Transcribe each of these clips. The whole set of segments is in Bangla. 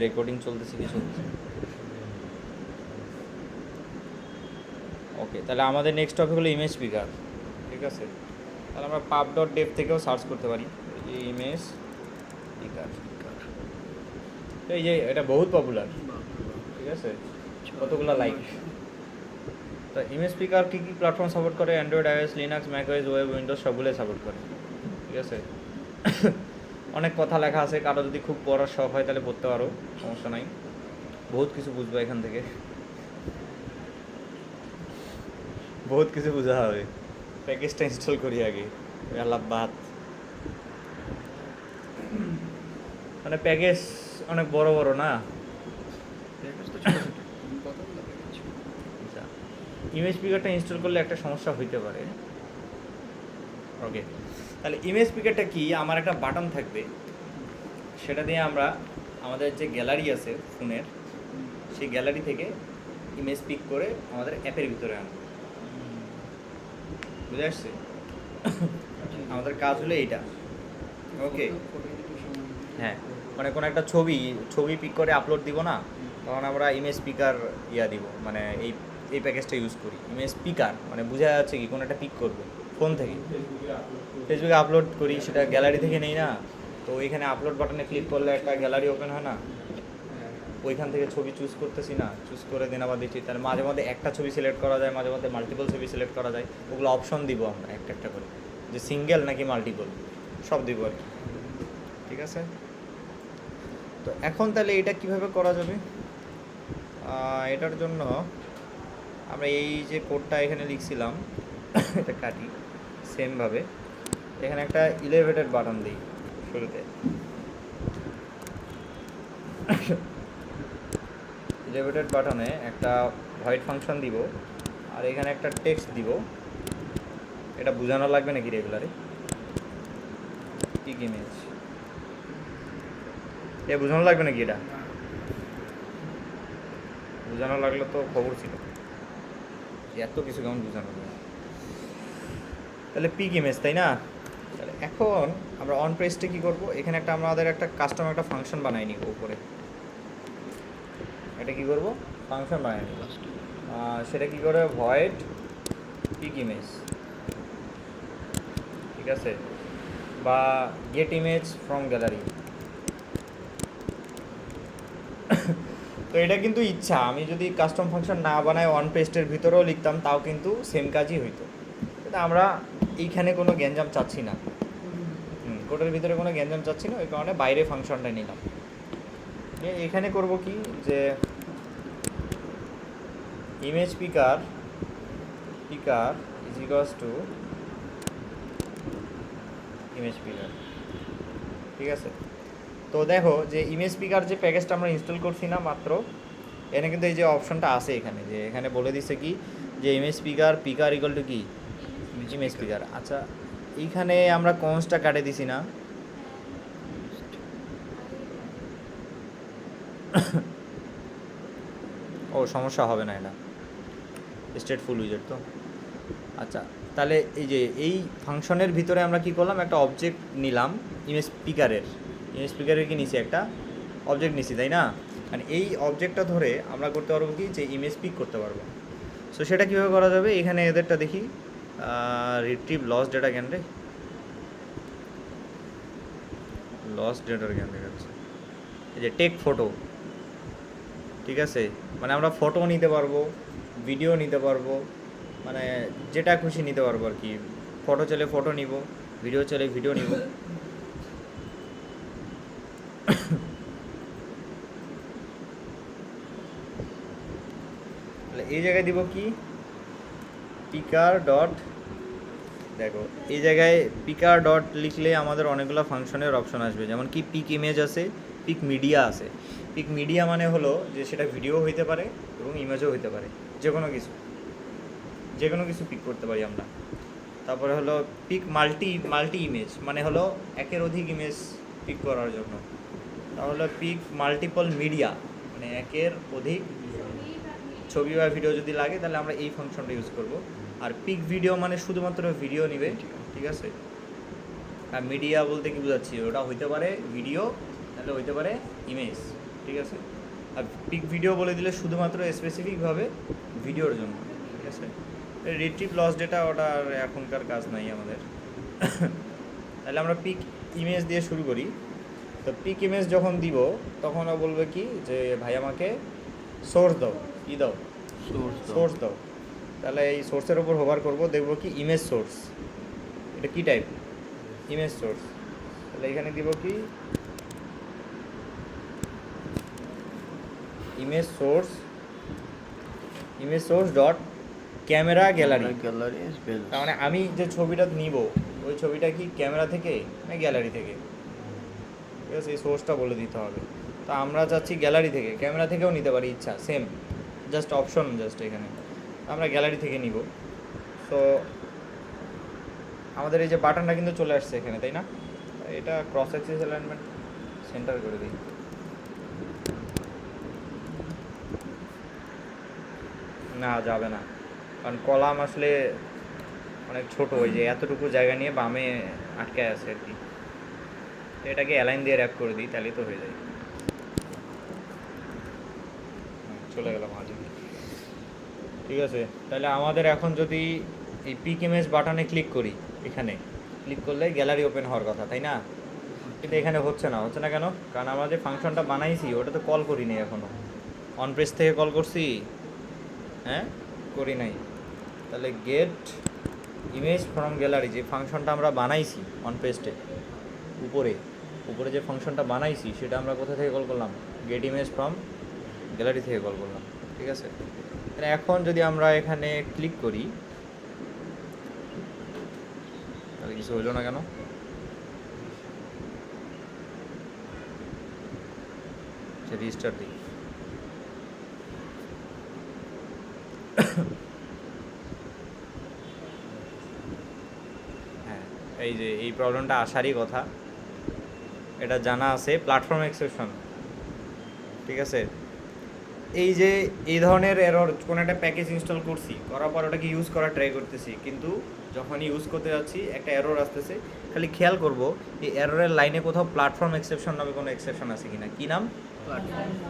রেকর্ডিং চলতেছে কি চলতেছে? ওকে, তাহলে আমাদের নেক্সট টপিক হলো ইমেজ পিকার। ঠিক আছে, তাহলে আমরা pub.dev থেকেও সার্চ করতে পারি এই ইমেজ পিকার। তো এই যে এটা বহুত পপুলার, ঠিক আছে, কতগুলো লাইক। তো ইমেজ পিকার কী কী প্ল্যাটফর্ম সাপোর্ট করে? Android, iOS, Linux, macOS, web, Windows সবগুলোই সাপোর্ট করে। ঠিক আছে, অনেক কথা লেখা আছে, কারো যদি খুব পড়ার শখ হয় তাহলে পড়তে পারো, সমস্যা নাই, বহুত কিছু বুঝবো এখান থেকে, বহুত কিছু বোঝা হবে। প্যাকেজটা ইনস্টল করি আগে, আল্লাহ বাদ। মানে প্যাকেজ অনেক বড় বড় না, আচ্ছা। ইমেজ পিকারটা ইনস্টল করলে একটা সমস্যা হইতে পারে। ওকে, তাহলে ইমেজ পিকারটা কি? আমার একটা বাটন থাকবে, সেটা দিয়ে আমরা আমাদের যে গ্যালারি আছে ফোনের, সেই গ্যালারি থেকে ইমেজ পিক করে আমাদের অ্যাপের ভিতরে আনবো। বুঝে আসছে? আমাদের কাজ হলো এইটা। ওকে, হ্যাঁ, মানে কোনো একটা ছবি পিক করে আপলোড দিব না, তখন আমরা ইমেজ পিকার দিব, মানে এই প্যাকেজটা ইউজ করি। ইমেজ পিকার মানে বোঝা যাচ্ছে কি, কোনো একটা পিক করবো ফোন থেকে, ফেসবুকে আপলোড করি, সেটা গ্যালারি থেকে নেই না, তো ওইখানে আপলোড বাটনে ক্লিক করলে একটা গ্যালারি ওপেন হয় না, ওইখান থেকে ছবি চুজ করতেছি না, চুজ করে দিন আবার দিচ্ছি। তার মাঝে মধ্যে একটা ছবি সিলেক্ট করা যায়, মাঝে মধ্যে মাল্টিপল ছবি সিলেক্ট করা যায়, ওগুলো অপশন দিব আমরা একটা একটা করে, যে সিঙ্গেল নাকি মাল্টিপল, সব দিব আর কি। ঠিক আছে, তো এখন তাহলে এটা কিভাবে করা যাবে? এটার জন্য আমরা এই যে কোডটা এখানে লিখছিলাম এটা কাটি, সেমভাবে এখানে একটা ইলেভেটেড বাটন দিই শুরুতে। ইলেভেটেড বাটনে একটা ভয়েড ফাংশন দিব, আর এখানে একটা টেক্সট দিব। এটা বোঝানো লাগবে নাকি রেগুলারে? পিক ইমেজ এ বোঝানো লাগবে নাকি? এটা বোঝানো লাগলে তো খবর ছিল, এত কিছু কেমন বোঝানো লাগবে? তাহলে পিক ইমেজ, তাই না? তাহলে এখন আমরা অন পেজটা কী করবো? এখানে একটা আমাদের একটা কাস্টম একটা ফাংশন বানাই নিব উপরে। এটা কি করব? ফাংশন বানাই নিব। সেটা কি করে? ভয়েড পিক ইমেজ, ঠিক আছে, বা গেট ইমেজ ফ্রম গ্যালারি। তো এটা কিন্তু ইচ্ছা, আমি যদি কাস্টম ফাংশন না বানায় অন পেস্টের ভিতরেও লিখতাম তাও কিন্তু সেম কাজই হইতো। কিন্তু আমরা এইখানে কোনো গ্যাঞ্জাম চাচ্ছি না, কোডের ভিতরে কোনো গ্যাঞ্জাম চাচ্ছি না, ওই কারণে বাইরে ফাংশনটা নিলাম। এখানে করব কি, যে image পিকার is equals to image পিকার। ঠিক আছে, তো দেখো যে ইমেজ পিকার যে প্যাকেজটা আমরা ইনস্টল করছি না মাত্র, এখানে কিন্তু এই যে অপশনটা আছে এখানে, যে এখানে বলে দিচ্ছে কি, যে ইমেজ পিকার ইকুয়াল টু কি ইমেজ পিকার। আচ্ছা, এইখানে আমরা কনসটা কাটে দিছি না, ও সমস্যা হবে না, এটা স্টেটফুল উইজার্ড তো। আচ্ছা, তাহলে এই যে এই ফাংশনের ভিতরে আমরা কি করলাম, একটা অবজেক্ট নিলাম ইমেজ পিকারের কি নিছি, একটা অবজেক্ট নিছি, তাই না? মানে এই অবজেক্টটা ধরে আমরা করতে পারবো কি, যে ইমেজ পিক করতে পারবো। সো সেটা কীভাবে করা যাবে? এখানে এদেরটা দেখি, রিট্রিভ লস্ট ডেটা জ্ঞান রে, লস্ট ডেটার জ্ঞান দেখাচ্ছে, এই যে টেক ফটো। ঠিক আছে, মানে আমরা ফটো নিতে পারবো, ভিডিও নিতে পারবো, মানে যেটা খুশি নিতে পারবো আর কি। ফটো চলে ফটো নিব, ভিডিও চলে ভিডিও নিব। তাহলে এই জায়গায় দিব কি, পিকার ডট, দেখো এই জায়গায় পিকার ডট লিখলে আমাদের অনেকগুলো ফাংশনের অপশন আসবে, যেমন কি পিক ইমেজ আছে, পিক মিডিয়া আছে। পিক মিডিয়া মানে হলো যে সেটা ভিডিও হইতে পারে এবং ইমেজও হইতে পারে, যে কোনো কিছু পিক করতে পারি আমরা। তারপরে হলো পিক মাল্টি ইমেজ, মানে হলো একের অধিক ইমেজ পিক করার জন্য। তাহলে পিক মাল্টিপল মিডিয়া, মানে একের অধিক ছবি বা ভিডিও যদি লাগে তাহলে আমরা এই ফাংশনটা ইউজ করব। আর পিক ভিডিও মানে শুধুমাত্র ভিডিও নিবে, ঠিক আছে। আর মিডিয়া বলতে কি বোঝাচ্ছি, ওটা হইতে পারে ভিডিও, তাহলে হইতে পারে ইমেজ, ঠিক আছে। আর পিক ভিডিও বলে দিলে শুধুমাত্র স্পেসিফিকভাবে ভিডিওর জন্য, ঠিক আছে। রিট্রিভ লস ডেটা ওটা আর এখনকার কাজ নাই আমাদের। তাহলে আমরা পিক ইমেজ দিয়ে শুরু করি। তো পিক ইমেজ যখন দিব তখন ও বলবে কি যে ভাই আমাকে সোর্স দাও, কি দাও, সোর্স দাও। তাহলে এই সোর্সের উপর হোভার করব, দেখব কি ইমেজ সোর্স, এটা কি টাইপ, ইমেজ সোর্স। তাহলে এখানে দিব কি image source dot camera gallery. তার মানে আমি যে ছবিটা নিব ওই ছবিটা কি ক্যামেরা থেকে না গ্যালারি থেকে, ঠিক আছে। এই সোর্সটা বলে দিতে হবে। তো আমরা চাচ্ছি গ্যালারি থেকে, ক্যামেরা থেকেও নিতে পারি, ইচ্ছা সেম, জাস্ট অপশন জাস্ট এখানে আমরা গ্যালারি থেকে নিব। সো আমাদের এই যে বাটনটা কিন্তু চলে আসছে এখানে, তাই না? এটা ক্রস অ্যাক্সিস অ্যালাইনমেন্ট সেন্টার করে দিই। না যাবে না, কারণ কলাম আসলে অনেক ছোট, ওই যে এতটুকু জায়গা নিয়ে বামে আটকায় আছে আর কি। তো এটাকে অ্যালাইন দিয়ে র্যাপ করে দিই, তাহলেই তো হয়ে যায়। চলে গেলাম মাঝে, ঠিক আছে। তাহলে আমাদের এখন যদি এই পিক ইমেজ বাটনে ক্লিক করি, এখানে ক্লিক করলে গ্যালারি ওপেন হওয়ার কথা, তাই না? কিন্তু এখানে হচ্ছে না কেন? কারণ আমরা যে ফাংশনটা বানাইছি ওটা তো কল করিনি এখনও। অন পেজ থেকে কল করছি? হ্যাঁ, করি নাই। তাহলে গেট ইমেজ ফ্রম গ্যালারি যে ফাংশনটা আমরা বানাইছি অন পেজে উপরে যে ফাংশনটা বানাইছি সেটা আমরা কোথা থেকে কল করলাম? গেট ইমেজ ফ্রম গ্যালারি থেকে কল করলাম, ঠিক আছে। এখন যদি আমরা এখানে ক্লিক করি তাহলে কিছু হলো না কেন? রেজিস্টার দিই। হ্যাঁ, এই যে এই প্রবলেমটা আসারই কথা, এটা জানা আছে, প্ল্যাটফর্ম এক্সেপশন, ঠিক আছে। এই যে এই ধরনের এরর, কোনো একটা প্যাকেজ ইনস্টল করছি, করার পর ওটাকে ইউজ করার ট্রাই করতেছি, কিন্তু যখন ইউজ করতে যাচ্ছি একটা এরর আসতেছে। খালি খেয়াল করব এই এররের লাইনে কোথাও প্ল্যাটফর্ম এক্সেপশন নামে কোনো এক্সেপশন আছে কিনা। কি নাম?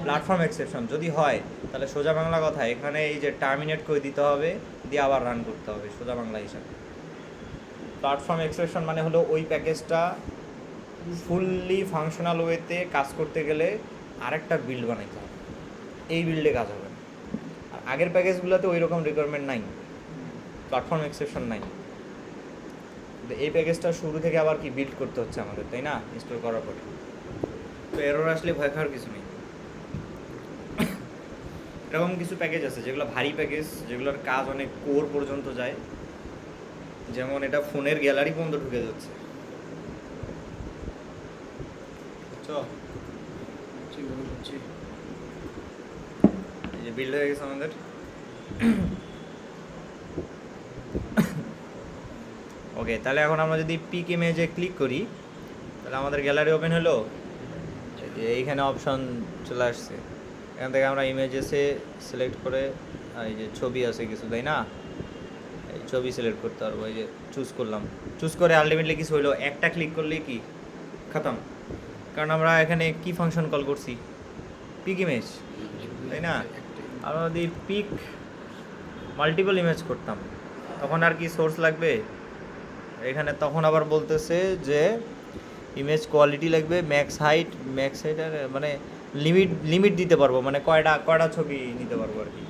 Platform exception. যদি হয় তাহলে সোজা বাংলা কথা এখানে এই যে টার্মিনেট করে দিতে হবে, দিয়ে আবার রান করতে হবে সোজা বাংলা হিসাবে। প্ল্যাটফর্ম এক্সেপশন মানে হলো ওই প্যাকেজটা ফুললি ফাংশনাল ওয়েতে কাজ করতে গেলে আরেকটা বিল্ড বানাইতে হবে, এই বিল্ডে কাজ হবে না। আর আগের প্যাকেজগুলোতে ওই রকম রিকোয়ারমেন্ট নাই, প্ল্যাটফর্ম এক্সেপশন নাই। এই প্যাকেজটা শুরু থেকে আবার কি বিল্ড করতে হচ্ছে আমাদের, তাই না, ইনস্টল করার পরে। তো এরর আসলে ভয় খাওয়ার কিছু নেই। এরকম কিছু প্যাকেজ আছে যেগুলো ভারী প্যাকেজ, যেগুলোর কাজ অনেক কোর পর্যন্ত যায়, যেমন এটা ফোনের গ্যালারি পর্যন্ত ঢুকে যাচ্ছে। এই যে বিল্ড হয়ে গেছে আমাদের। ওকে, তাহলে এখন আমরা যদি পিক ইমেজে ক্লিক করি তাহলে আমাদের গ্যালারি ওপেন হলো। এইখানে অপশন চলে আসছে, এখান থেকে আমরা ইমেজেসে সিলেক্ট করে এই যে ছবি আছে কিছু, তাই না, এই ছবি সিলেক্ট করতে পারবো। এই যে চুজ করে আলটিমেটলি কিছু হইলো, একটা ক্লিক করলে কি খতম। কারণ আমরা এখানে কি ফাংশন কল করছি? পিক ইমেজ, তাই না। আমরা যদি পিক মাল্টিপল ইমেজ করতাম তখন আর কি সোর্স লাগবে এখানে? তখন আবার বলতেছে যে ইমেজ কোয়ালিটি লাগবে, ম্যাক্স হাইট আর মানে লিমিট দিতে পারবো, মানে কয়টা ছবি নিতে পারবো আর কি।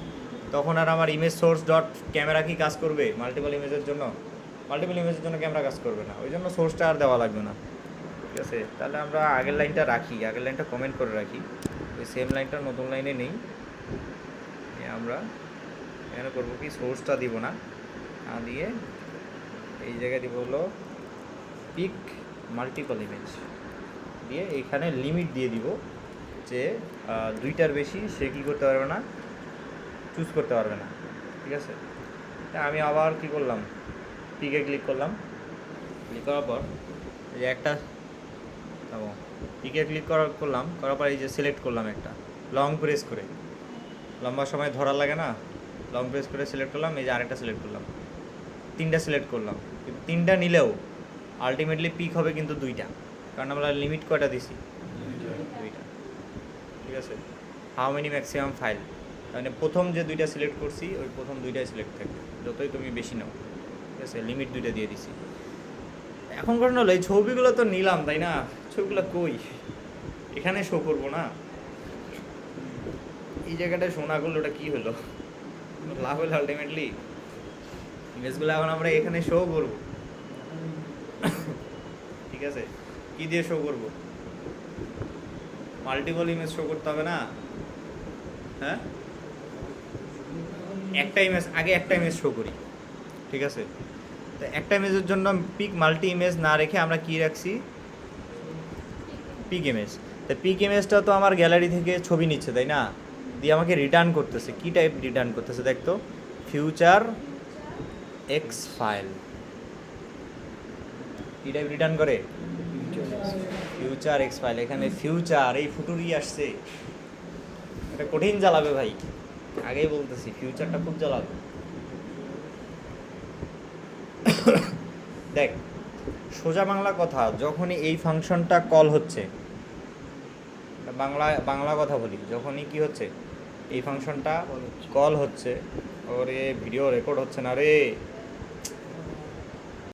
তখন আর আমার ইমেজ সোর্স ডট ক্যামেরা কি কাজ করবে মাল্টিপল ইমেজের জন্য ক্যামেরা কাজ করবে না, ওই জন্য সোর্সটা আর দেওয়া লাগবে না, ঠিক আছে। তাহলে আমরা আগের লাইনটা কমেন্ট করে রাখি, ওই সেম লাইনটা নতুন লাইনে নেই। আমরা এখানে করবো কি, সোর্সটা দিব না, দিয়ে এই জায়গায় দিব হলো পিক মাল্টিপল ইমেজ, দিয়ে এইখানে লিমিট দিয়ে দিব যে 2টার বেশি সে কী করতে পারবে না, চুজ করতে পারবে না, ঠিক আছে। আমি আবার কি করলাম, পিকে ক্লিক করার পর এই যে একটা পিকে ক্লিক করার পর এই যে সিলেক্ট করলাম, একটা লং প্রেস করে, লম্বা সময় ধরা লাগে না, লং প্রেস করে সিলেক্ট করলাম। এই যে আরেকটা সিলেক্ট করলাম, 3টা সিলেক্ট করলাম। কিন্তু 3টা নিলেও আলটিমেটলি পিক হবে কিন্তু 2টা, কারণ আমরা লিমিট কয়টা দিছি, 2টা, ঠিক আছে, হাউ মেনি ম্যাক্সিমাম ফাইল, মানে প্রথম যে দুইটা সিলেক্ট করছি ওই প্রথম দুইটাই সিলেক্ট থাকবে, যতই তুমি বেশি নাও, ঠিক আছে, লিমিট দুইটা দিয়ে দিছি। এখন কারণ হলো এই ছবিগুলো তো নিলাম তাই না, ছবিগুলো কই, এখানে শো করবো না, এই জায়গাটায় শো না করলে ওটা কী হলো, লাভ হলো আলটিমেটলি। ইমেজগুলো এখন আমরা এখানে শো করবো, ঠিক আছে, কী দিয়ে শো করবো, মাল্টিপল ইমেজ শো করতে হবে না, হ্যাঁ, একটা ইমেজ আগে একটা ইমেজ শো করি, ঠিক আছে। তো একটা ইমেজের জন্য পিক মাল্টি ইমেজ না রেখে আমরা কি রাখছি, পিক ইমেজ। তো পিক ইমেজটা তো আমার গ্যালারি থেকে ছবি নিচ্ছে তাই না, দিয়ে আমাকে রিটার্ন করতেছে, কি টাইপ রিটার্ন করতেছে দেখতো, ফিউচার এক্স ফাইল, কি টাইপ রিটার্ন করে, ফিউচার এক্স ফাইল। এখানে ফিউচার এই ফুটুরি আসছে, এটা কঠিন জ্বালাবে ভাই, আগেই বলতেছি ফিউচারটা খুব জ্বালাবে। দেখ সোজা বাংলা কথা, যখনই এই ফাংশনটা কল হচ্ছে, বাংলা বাংলা কথা বলি, যখনই কি হচ্ছে এই ফাংশনটা কল হচ্ছে, ওরে ভিডিও রেকর্ড হচ্ছে না রে,